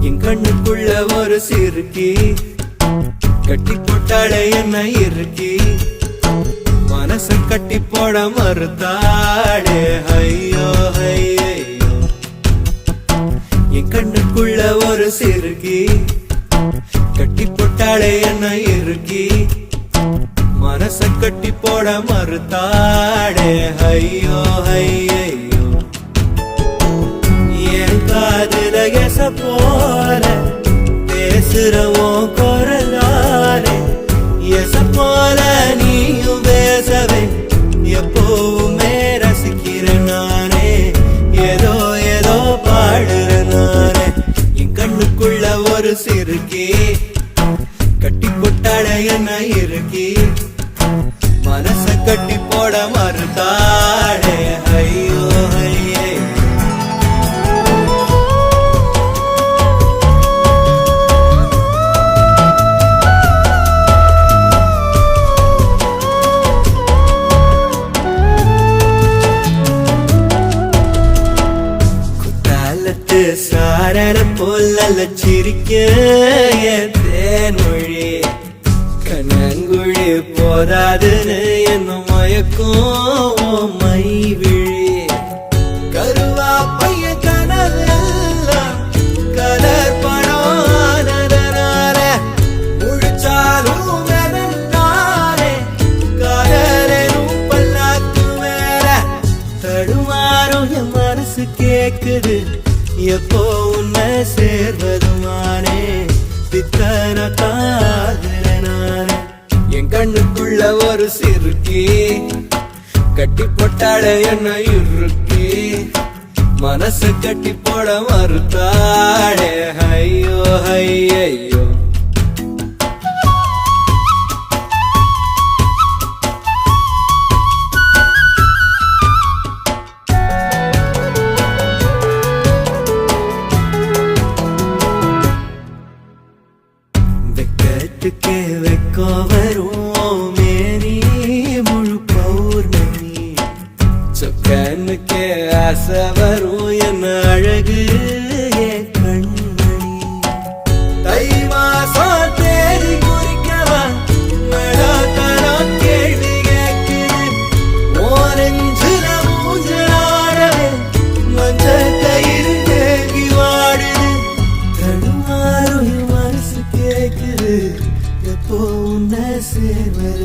என் கண்ணுக்குள்ள ஒரு சிறுக்கி கட்டி போட்டாளே என்ன இருக்கி மனச கட்டி போட மறுத்தாளே ஐயோ ஐயோ என் கண்ணுக்குள்ள ஒரு சிறுக்கி கட்டி போட்டாளே என்ன இருக்கி மனச கட்டி போட மறுத்தாளே ஐயோ ஐயோ என் காதுல எச போல பேசுறவோ குரலாலே எச போல நீயும் பேசவே எப்பவுமே ரசிக்கிறேன் நானே ஏதோ ஏதோ பாடுறேன் நானே என் கண்ணுக்குள்ள ஒரு சிறுக்கி கட்டி போட்டாள என்ன இருக்கி மனச கட்டி போட மறுத்தாளே ஐயோ ஐயே சாரர போல சிரிக்க தேன்மொழி கண்ணங்குழி போதாதுன்னு என்ன மயக்கும் மை விழி கருவா பைய கனவெல்லாம் கலர் பணானதனால முழிச்சாலும் வெறுத்தானே காதலும் பல்லாக்கு மேல தடுமாறும் என் மனசு கேக்குது எப்போ உன்னை சேர்வதுமானே பித்தன காதலனானே என் கண்ணுக்குள்ள ஒரு சிறுக்கி கட்டி போட்டாட என்ன இருக்கி மனசு கட்டி போட மறுத்தாளே ஐயோ ஐயோ வெக்கத்துக்கே வெக்கோ வரும் மேரி முழு பௌர்ணமி சொக்கனுக்கே ஆசை வரும் என்ன அழகு என் கண்மணி தை மாசம் தேடி குறிக்கவா கேள்வி கேட்குது ஓரஞ்சுல மூஞ்சாடவே மஞ்ச கயிறு தேங்கி வாடுது தடுமாறும் மனசு கேக்குது எப்போ உன்னை சேர்வது